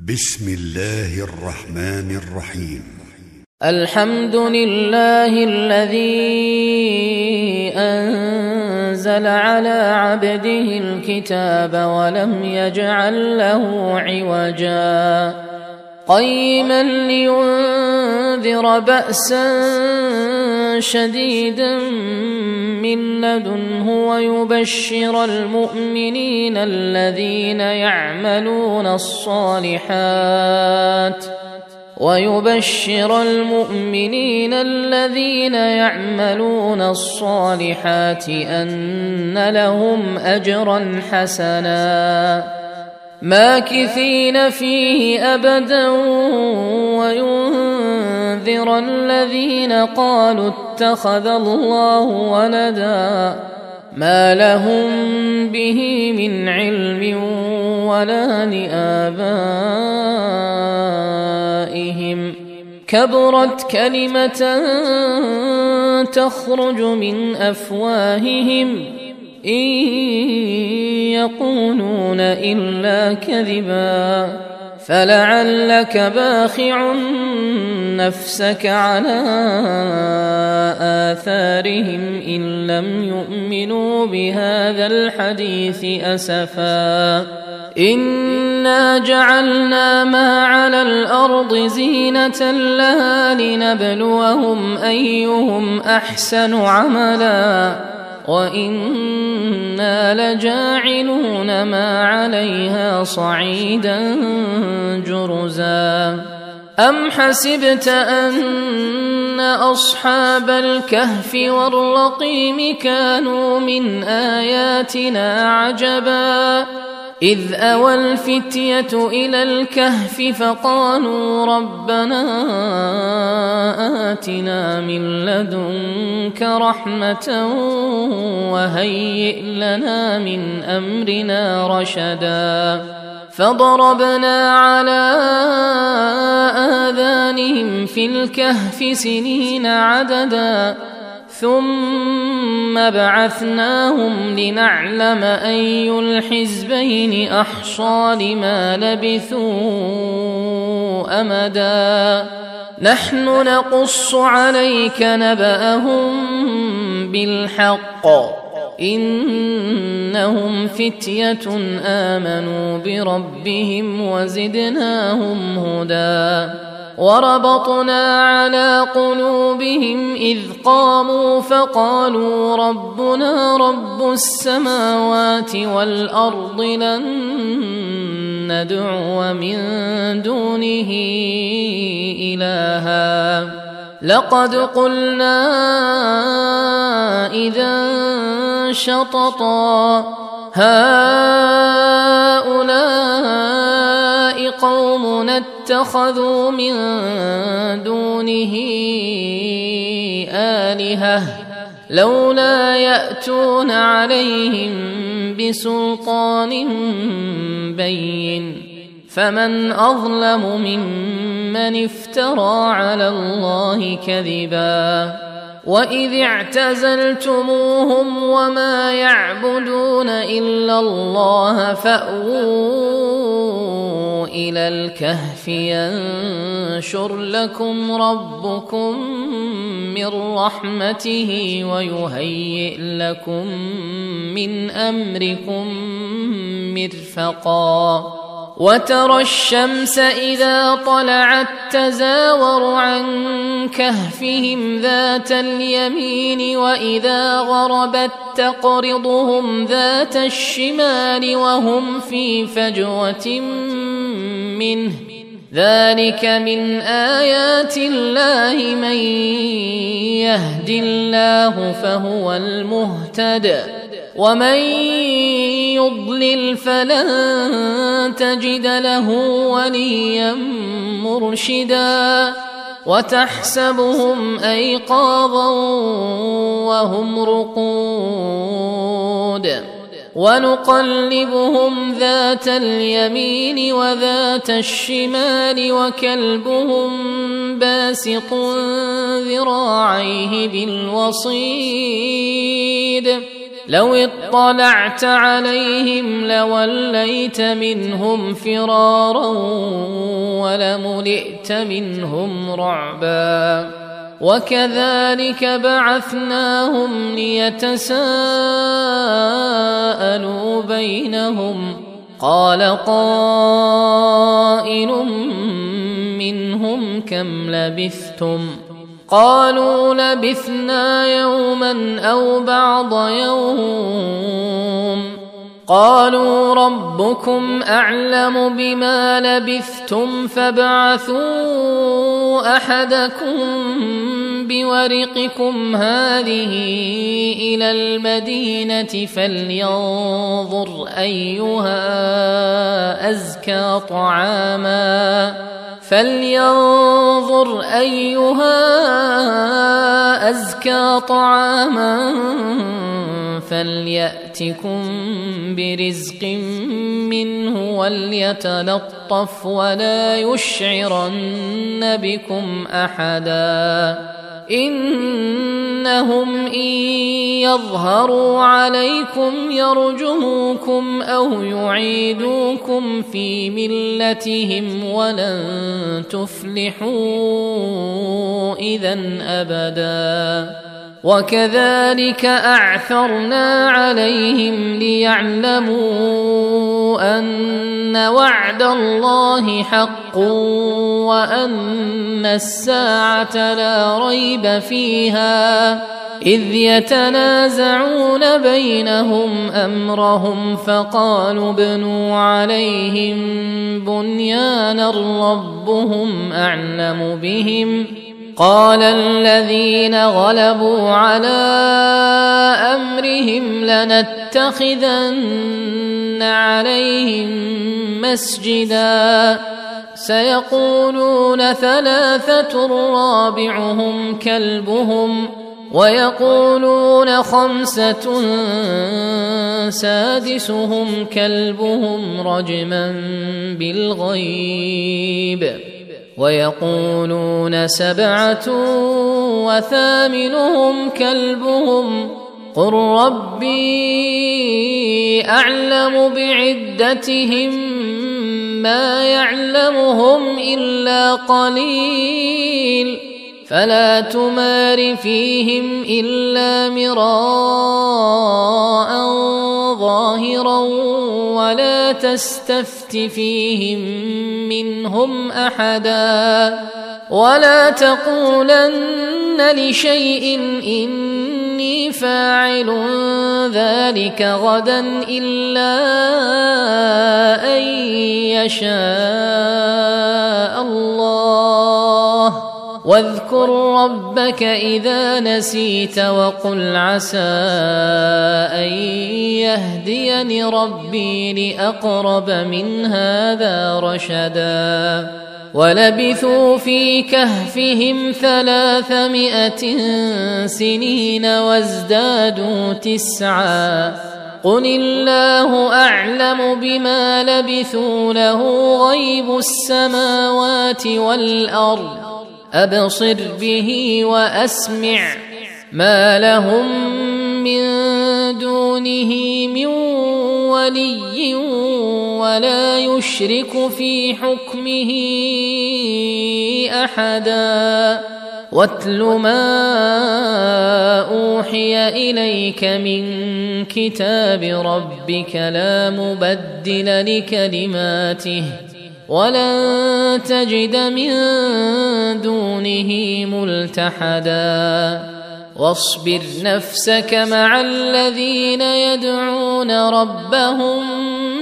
بسم الله الرحمن الرحيم. الحمد لله الذي أنزل على عبده الكتاب ولم يجعل له عوجا قيما لينذر بأسا شديدا من لدنه ويبشر المؤمنين الذين يعملون الصالحات أن لهم أجرا حسنا ماكثين فيه أبدا وينذر الذين قالوا اتخذ الله ولدا ما لهم به من علم ولا لآبائهم كبرت كلمة تخرج من أفواههم إن يقولون إلا كذبا فلعلك باخع نفسك على آثارهم إن لم يؤمنوا بهذا الحديث أسفا إنا جعلنا ما على الأرض زينة لها لنبلوهم أيهم أحسن عملا وإنا لجاعلون ما عليها صعيدا جرزا أم حسبت أن أصحاب الكهف والرقيم كانوا من آياتنا عجبا إذ أوى الفتية إلى الكهف فقالوا ربنا آتنا من لدنك رحمة وهيئ لنا من أمرنا رشدا فضربنا على آذانهم في الكهف سنين عددا ثم بعثناهم لنعلم أي الحزبين أحصى لما لبثوا أمدا نحن نقص عليك نبأهم بالحق إنهم فتية آمنوا بربهم وزدناهم هدى وربطنا على قلوبهم إذ قاموا فقالوا ربنا رب السماوات والأرض لن ندعو من دونه إلها لقد قلنا إذا شططا هؤلاء قومنا اتخذوا من دونه آلهة لولا يأتون عليهم بسلطان بين فمن أظلم ممن افترى على الله كذبا وإذ اعتزلتموهم وما يعبدون إلا الله فأووا إلى الكهف ينشر لكم ربكم من رحمته ويهيئ لكم من أمركم مرفقا وترى الشمس إذا طلعت تزاور عن كهفهم ذات اليمين وإذا غربت تقرضهم ذات الشمال وهم في فجوة منه ذلك من آيات الله من يهد الله فهو المهتد ومن يضلل فلن تجد له وليا مرشدا وتحسبهم أيقاظا وهم رقود ونقلبهم ذات اليمين وذات الشمال وكلبهم باسط ذراعيه بالوصيد لو اطلعت عليهم لوليت منهم فرارا ملئت منهم رعبا. وكذلك بعثناهم ليتساءلوا بينهم قال قائل منهم كم لبثتم قالوا لبثنا يوما أو بعض يوم قالوا ربكم أعلم بما لبثتم فابعثوا أحدكم بورقكم هذه إلى المدينة فلينظر أيها أزكى طعاما فليأتكم برزق منه وليتلطف ولا يشعرن بكم أحدا إنهم إن يظهروا عليكم يرجموكم أو يعيدوكم في ملتهم ولن تفلحوا إذا أبدا. وكذلك أعثرنا عليهم ليعلموا أن وعد الله حق وأن الساعة لا ريب فيها إذ يتنازعون بينهم أمرهم فقالوا ابنوا عليهم بنيانا ربهم أعلم بهم قال الذين غلبوا على أمرهم لنتخذن عليهم مسجدا سيقولون ثلاثة رابعهم كلبهم ويقولون خمسة سادسهم كلبهم رجما بالغيب ويقولون سبعة وثامنهم كلبهم قل ربي أعلم بعدتهم ما يعلمهم إلا قليل فلا تمار فيهم إلا مراء ظاهرا ولا تستفت فيهم منهم أحدا ولا تقولن لشيء إني فاعل ذلك غدا إلا أن يشاء الله واذكر ربك إذا نسيت وقل عسى أن يهديني ربي لأقرب من هذا رشدا ولبثوا في كهفهم 300 سنين وازدادوا 9 قل الله أعلم بما لبثوا له غيب السماوات والأرض أبصر به وأسمع ما لهم من دونه من ولي ولا يشرك في حكمه أحدا واتل ما أوحي إليك من كتاب ربك لا مبدل لكلماته ولن تجد من دونه ملتحدا واصبر نفسك مع الذين يدعون ربهم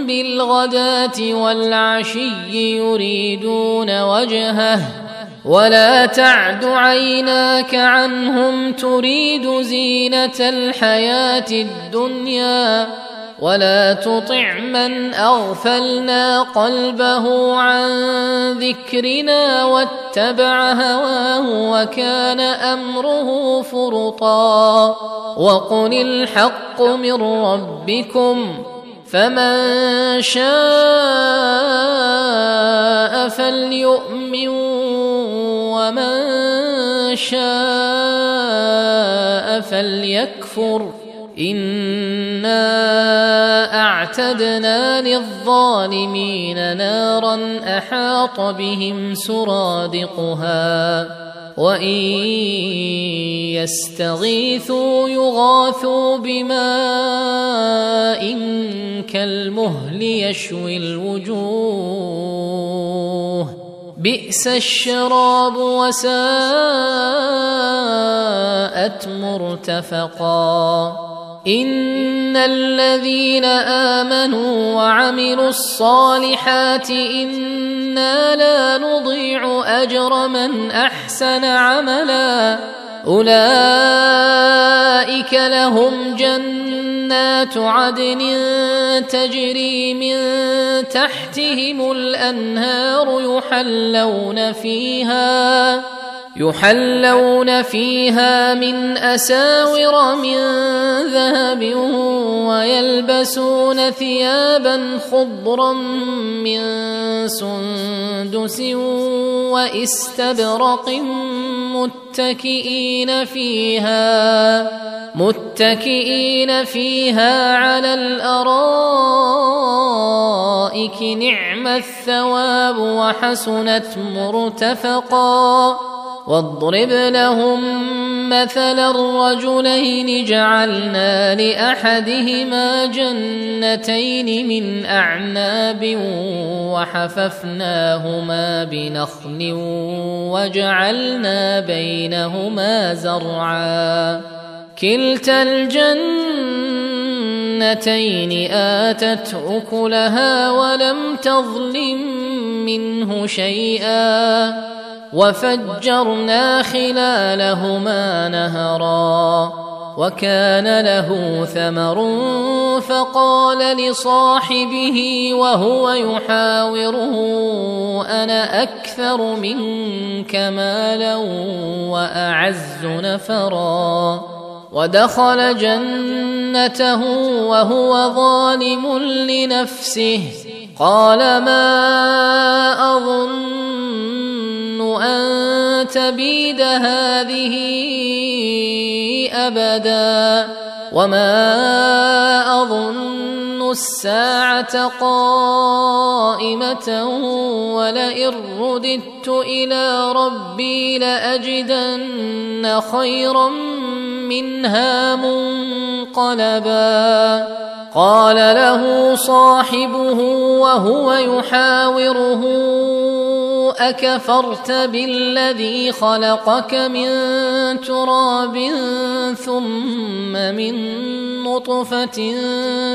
بالغداة والعشي يريدون وجهه ولا تعد عيناك عنهم تريد زينة الحياة الدنيا ولا تطع من أغفلنا قلبه عن ذكرنا واتبع هواه وكان أمره فرطا وقل الحق من ربكم فمن شاء فليؤمن ومن شاء فليكفر إنا أعتدنا للظالمين نارا أحاط بهم سرادقها وإن يستغيثوا يغاثوا بماء كالمهل يشوي الوجوه بئس الشراب وساءت مرتفقا إن الذين آمنوا وعملوا الصالحات إنا لا نضيع أجر من أحسن عملا أولئك لهم جنات عدن تجري من تحتهم الأنهار يحلون فيها من أساور من ذهب ويلبسون ثيابا خضرا من سندس واستبرق متكئين فيها على الأرائك نعم الثواب وحسنت مرتفقا واضرب لهم مثل الرجلين جعلنا لأحدهما جنتين من أعناب وحففناهما بنخل وجعلنا بينهما زرعا كلتا الجنتين آتت أكلها ولم تظلم منه شيئا وفجرنا خلالهما نهرا وكان له ثمر فقال لصاحبه وهو يحاوره أنا أكثر منك مالا وأعز نفرا ودخل جنته وهو ظالم لنفسه قال ما أظن أن تبيد هذه أبدا وما أظن الساعة قائمة ولئن رددت إلى ربي لأجدن خيرا منها منقلبا قال له صاحبه وهو يحاوره أكفرت بالذي خلقك من تراب ثم من نطفة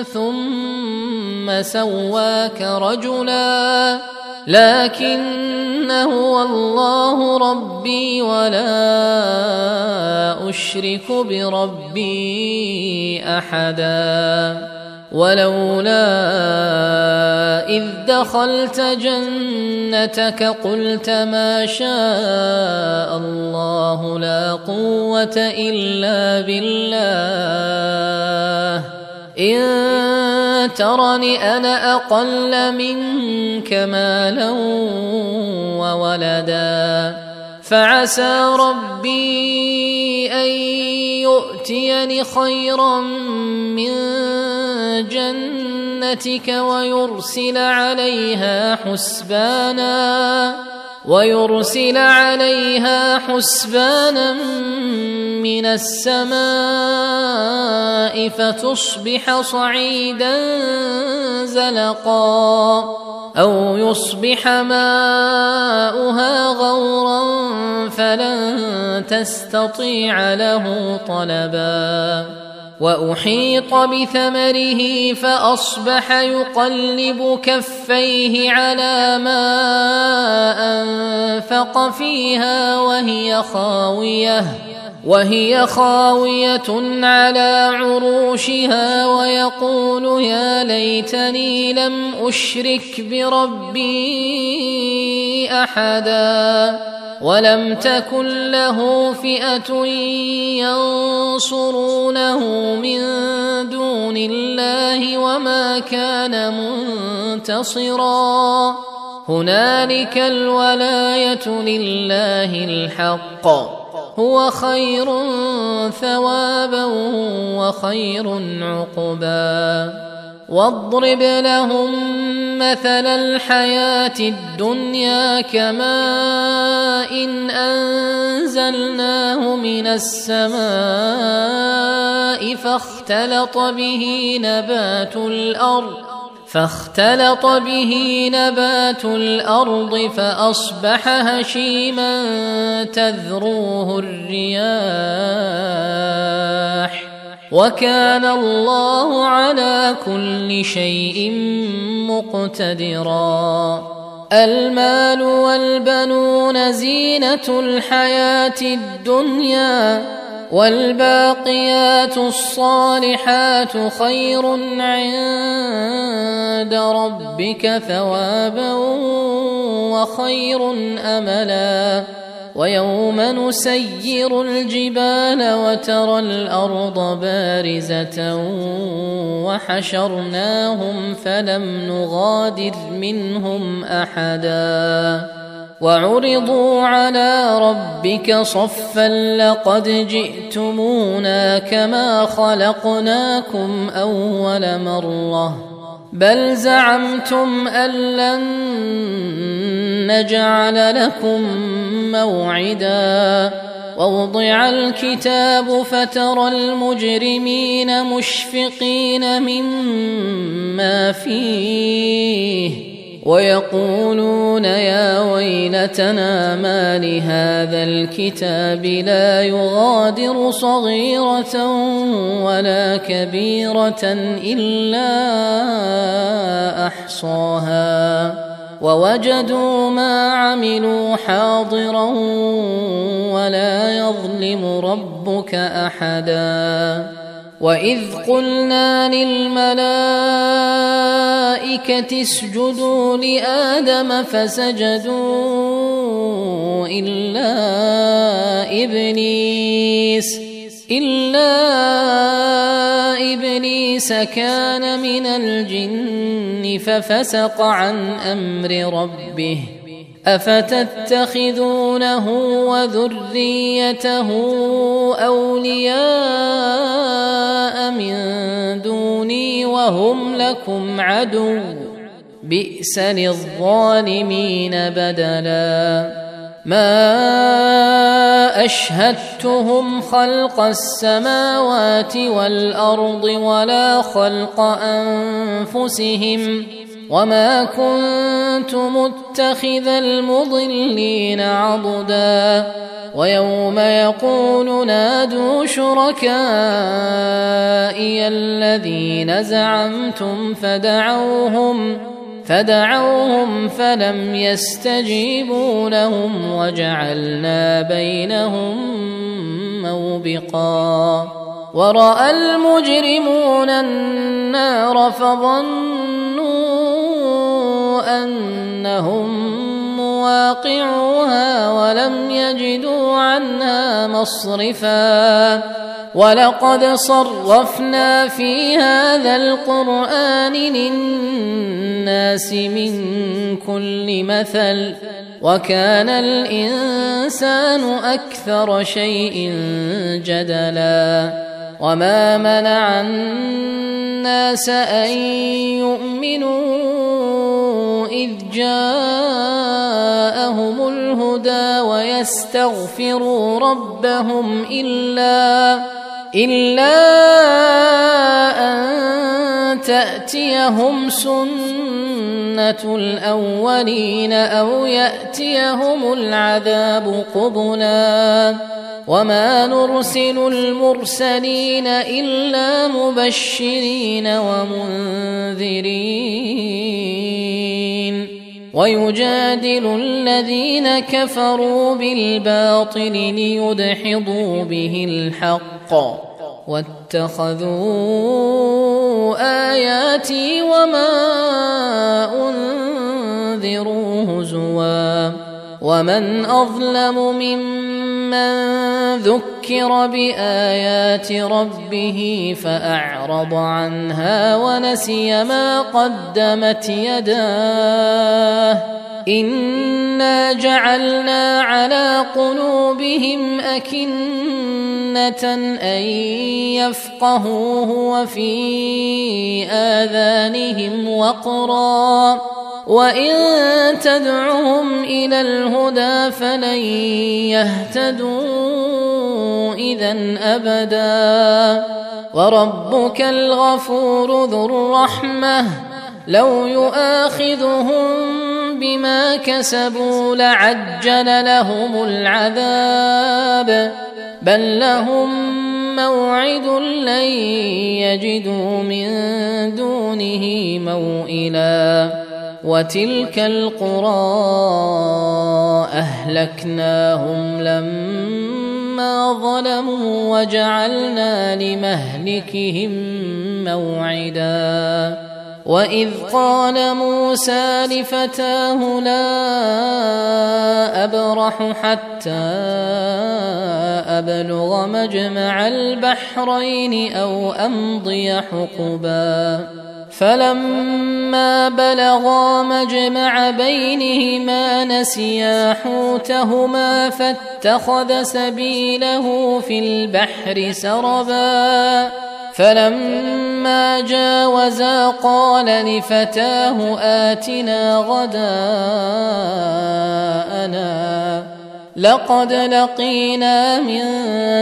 ثم سواك رجلا لكن هو الله ربي ولا أشرك بربي أحدا ولولا إذ دخلت جنتك قلت ما شاء الله لا قوة إلا بالله إن ترني أنا أقل منك مالا وولدا فعسى ربي أن يؤتيني خيرا من جنتك ويرسل عليها حسبانا من السماء فتصبح صعيدا زلقا أو يصبح ماؤها غورا فلن تستطيع له طلبا وأحيط بثمره فأصبح يقلب كفيه على ما أنفق فيها وهي خاوية على عروشها ويقول يا ليتني لم أشرك بربي أحدا ولم تكن له فئة ينصرونه من دون الله وما كان منتصرا هنالك الولاية لله الحق هو خير ثوابا وخير عقبا واضرب لهم مثل الحياة الدنيا كماء إن أنزلناه من السماء فاختلط به نبات الأرض فأصبح هشيما تذروه الرياح وكان الله على كل شيء مقتدرا المال والبنون زينة الحياة الدنيا والباقيات الصالحات خير عند ربك ثوابا وخير أملا ويوم نسير الجبال وترى الأرض بارزة وحشرناهم فلم نغادر منهم أحدا وعرضوا على ربك صفا لقد جئتمونا كما خلقناكم أول مرة بل زعمتم أن لن نجعل لكم موعدا ووضع الكتاب فترى المجرمين مشفقين مما فيه ويقولون يا ويلتنا ما لهذا الكتاب لا يغادر صغيرة ولا كبيرة إلا أحصاها ووجدوا ما عملوا حاضرا ولا يظلم ربك أحدا وإذ قلنا للملائكة اسجدوا لآدم فسجدوا إلا إبليس كان من الجن ففسق عن أمر ربه أفتتخذونه وذريته أولياء من دوني وهم لكم عدو بئس للظالمين بدلا ما أشهدتهم خلق السماوات والأرض ولا خلق أنفسهم وما كنت متخذ المضلين عضدا ويوم يقول نادوا شركائي الذين زعمتم فدعوهم فلم يستجيبوا لهم وجعلنا بينهم موبقا ورأى المجرمون النار فظنوا أنهم مواقعوها ولم يجدوا عنها مصرفا ولقد صرفنا في هذا القرآن للناس من كل مثل وكان الإنسان أكثر شيء جدلا وما منع الناس أن يؤمنوا إذ جاءهم الهدى ويستغفروا ربهم إلا أن تأتيهم سنة الأولين أو يأتيهم العذاب قبلا وما نرسل المرسلين إلا مبشرين ومنذرين ويجادل الذين كفروا بالباطل ليدحضوا به الحق واتخذوا آياتي وما أنذروا هزوا ومن أظلم ممن ذكر بآيات ربه فأعرض عنها ونسي ما قدمت يداه إنا جعلنا على قلوبهم أكنة أن يفقهوه وفي آذانهم وقرا وإن تدعهم إلى الهدى فلن يهتدوا إذا أبدا وربك الغفور ذو الرحمة لو يؤاخذهم بما كسبوا لعجل لهم العذاب بل لهم موعد لن يجدوا من دونه موئلا وتلك القرى أهلكناهم لما ظلموا وجعلنا لمهلكهم موعدا وإذ قال موسى لفتاه لا أبرح حتى أبلغ مجمع البحرين أو أمضي حقبا فلما بلغا مجمع بينهما نسيا حوتهما فاتخذ سبيله في البحر سربا فلما جاوزا قال لفتاه آتنا غداءنا لقد لقينا من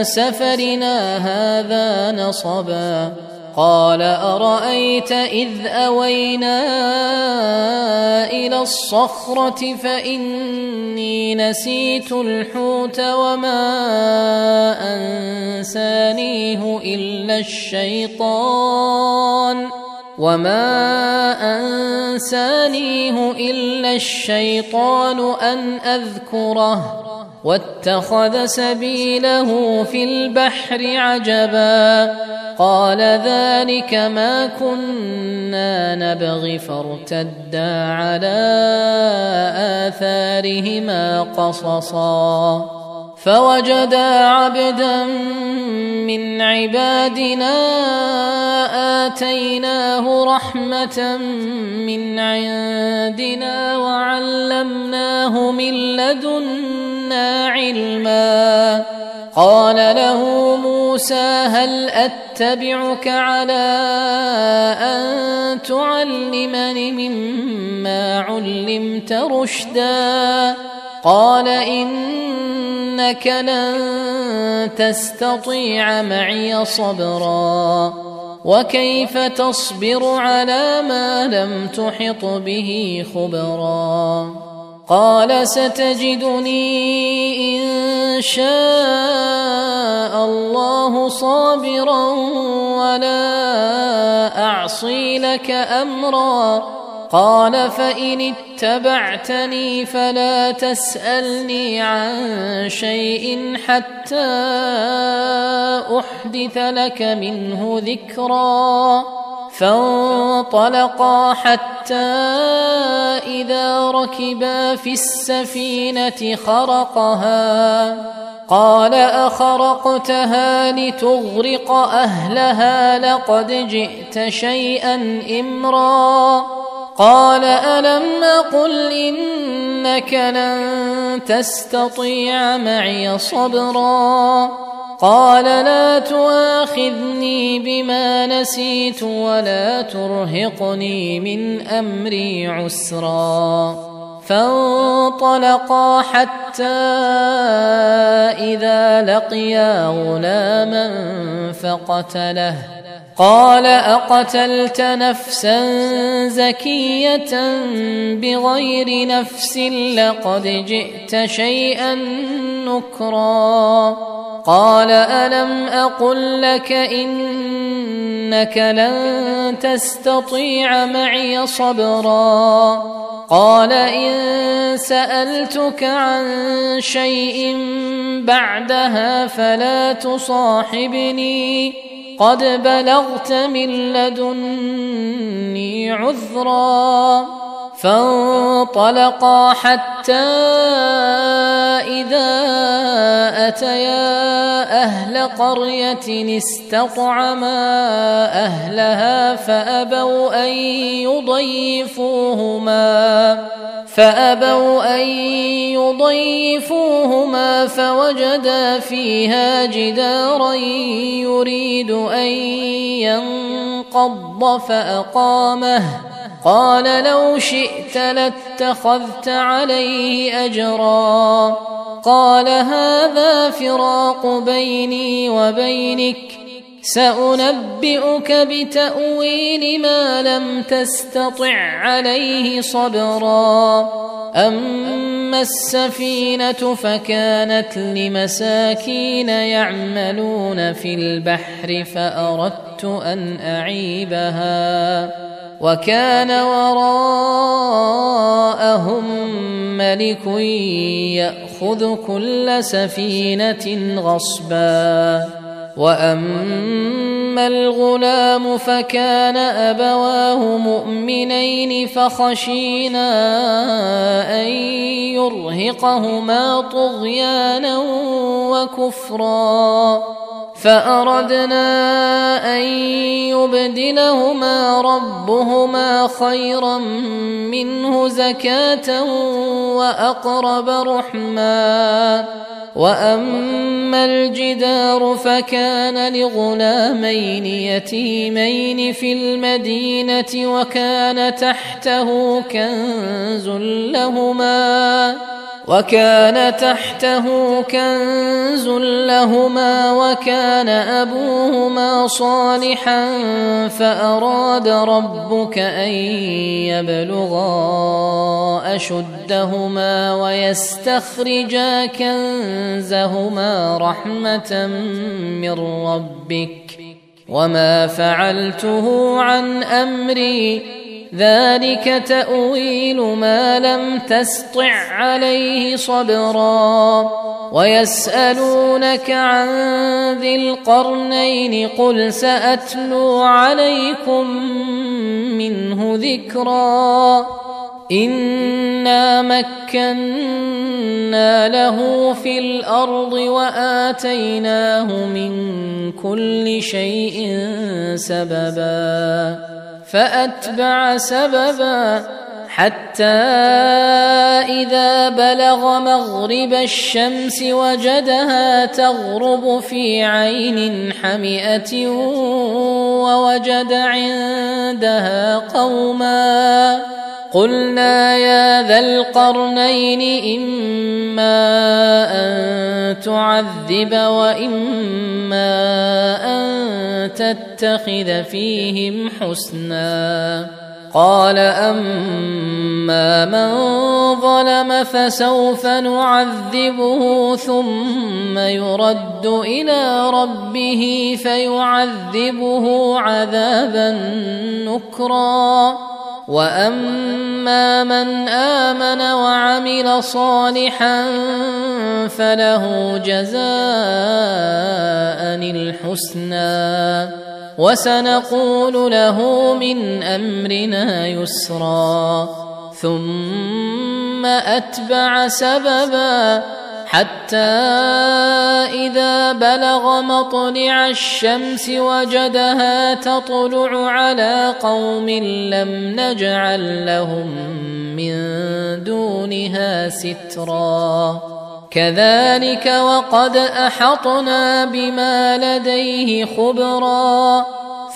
سفرنا هذا نصبا قال أرأيت إذ أوينا إلى الصخرة فإني نسيت الحوت وما أنسانيه إلا الشيطان أن أذكره واتخذ سبيله في البحر عجبا قال ذلك ما كنا نبغي فارتدا على آثارهما قصصا فوجدا عبدا من عبادنا آتيناه رحمة من عندنا وعلمناه من لدنا علما قال له موسى هل أتبعك على أن تعلمني مما علمت رشدا قال إنك لن تستطيع معي صبرا وكيف تصبر على ما لم تحط به خبرا قال ستجدني إن شاء الله صابرا ولا أعصي لك أمرا قال فإن اتبعتني فلا تسألني عن شيء حتى أحدث لك منه ذكرا فانطلقا حتى إذا ركبا في السفينة خرقها قال أخرقتها لتغرق أهلها لقد جئت شيئا إمرا قال ألم أقل إنك لن تستطيع معي صبرا قال لا تؤاخذني بما نسيت ولا ترهقني من أمري عسرا فانطلقا حتى إذا لقيا غلاما فقتله قال أقتلت نفسا زكية بغير نفس لقد جئت شيئا نكرا قال ألم أقل لك إنك لن تستطيع معي صبرا قال إن سألتك عن شيء بعدها فلا تصاحبني قد بلغت من لدني عذرا فانطلقا حتى إذا أتيا أهل قرية استطعما أهلها فأبوا أن يضيفوهما فوجدا فيها جدارا يريد أن ينقض فأقامه. قال لو شئت لاتخذت عليه أجرا. قال هذا فراق بيني وبينك، سأنبئك بتأويل ما لم تستطع عليه صبرا. أما السفينة فكانت لمساكين يعملون في البحر فأردت أن أعيبها، وكان وراءهم ملك يأخذ كل سفينة غصبا. وأما الغلام فكان أبواه مؤمنين فخشينا أن يرهقهما طغيانا وكفرا، فأردنا أن يبدلهما ربهما خيرا منه زكاة وأقرب رحما. وأما الجدار فكان لغلامين يتيمين في المدينة وكان تحته كنز لهما وكان أبوهما صالحا، فأراد ربك أن يبلغا أشدهما ويستخرجا كنزهما رحمة من ربك، وما فعلته عن أمري، ذلك تأويل ما لم تسطع عليه صبرا. ويسألونك عن ذي القرنين قل سأتلو عليكم منه ذكرا. إنا مكنا له في الأرض وآتيناه من كل شيء سببا، فأتبع سببا حتى إذا بلغ مغرب الشمس وجدها تغرب في عين حمئة ووجد عندها قوما. قلنا يا ذا القرنين إما أن تعذب وإما أن تتخذ فيهم حسنا. قال أما من ظلم فسوف نعذبه ثم يرد إلى ربه فيعذبه عذابا نكرا. وأما من آمن وعمل صالحا فله جزاء الحسنى وسنقول له من أمرنا يسرا. ثم أتبع سببا حتى إذا بلغ مطلع الشمس وجدها تطلع على قوم لم نجعل لهم من دونها سترا. كذلك وقد أحطنا بما لديه خبرا.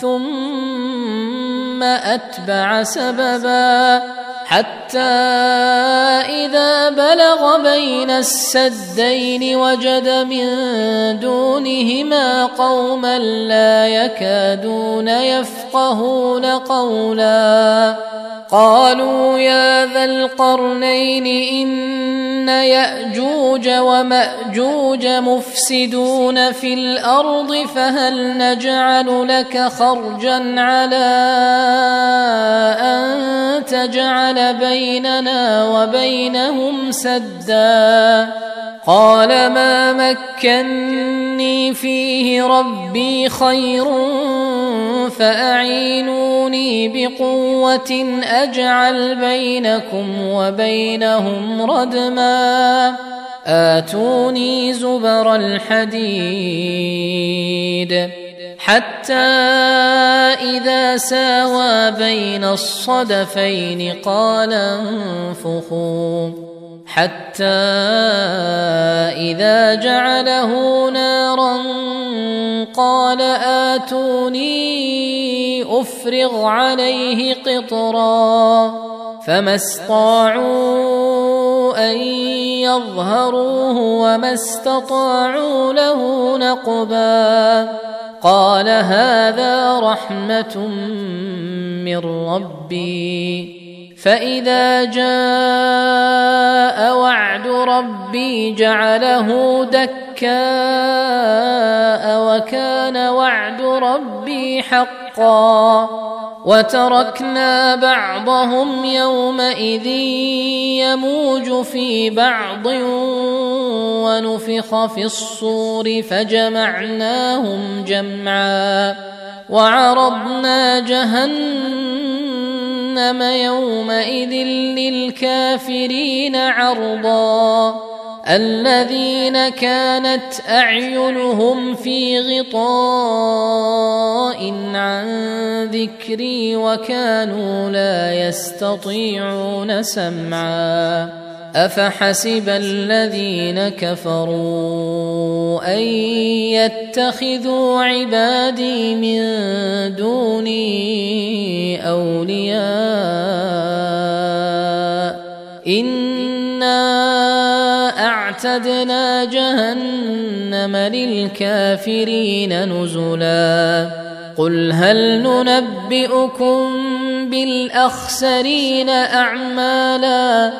ثم أتبع سببا حتى إذا بلغ بين السدين وجد من دونهما قوما لا يكادون يفقهون قولا. قالوا يا ذا القرنين إن يأجوج ومأجوج مفسدون في الأرض فهل نجعل لك خرجا على أن تجعل بيننا وبينهم سدا. قال ما مكني فيه ربي خير فأعينوني بقوة أجعل بينكم وبينهم ردما آتوني زبر الحديد حتى إذا ساوى بين الصدفين قال انفخوا حتى إذا جعله نارا قال آتوني أفرغ عليه قطرا فما استطاعوا أن يظهروه وما استطاعوا له نقبا قال هذا رحمة من ربي فإذا جاء وعد ربي جعله دكاء وكان وعد ربي حقا وتركنا بعضهم يومئذ يموج في بعض ونفخ في الصور فجمعناهم جمعا وعرضنا جهنم يومئذ للكافرين عرضا الذين كانت أعينهم في غطاء عن ذكري وكانوا لا يستطيعون سمعا أفحسب الذين كفروا أن يتخذوا عبادي من دوني أولياء إنا أعتدنا جهنم للكافرين نزلا قل هل ننبئكم بالأخسرين أعمالا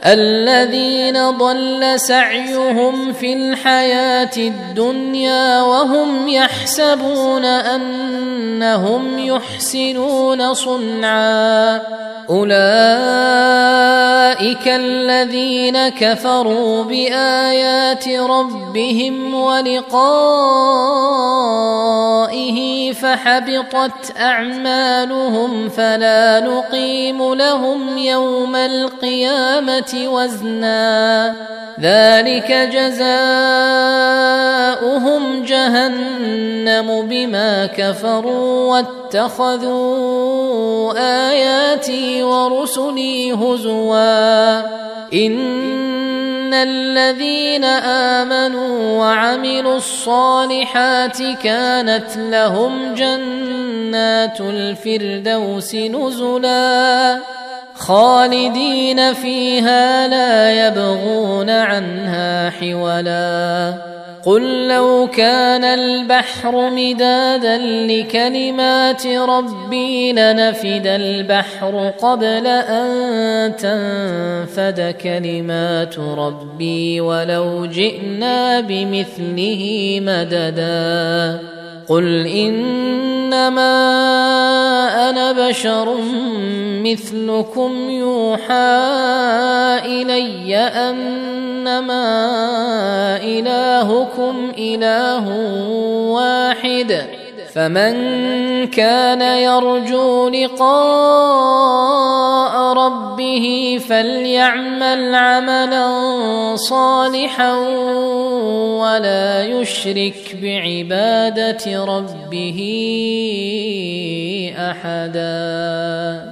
الذين ضل سعيهم في الحياة الدنيا وهم يحسبون أنهم يحسنون صنعا أولئك الذين كفروا بآيات ربهم ولقائه فحبطت أعمالهم فلا نقيم لهم يوم القيامة وزنا ذلك جزاؤهم جهنم بما كفروا واتخذوا آياتي ورسلي هزوا إن الذين آمنوا وعملوا الصالحات كانت لهم جنات الفردوس نزلا خالدين فيها لا يبغون عنها حولا قل لو كان البحر مدادا لكلمات ربي لنفد البحر قبل أن تنفد كلمات ربي ولو جئنا بمثله مددا قل إنما أنا بشر مثلكم يوحى إلي أنما إلهكم إله واحد فمن كان يرجو لقاء ربه فليعمل عملا صالحا ولا يشرك بعبادة ربه أحدا.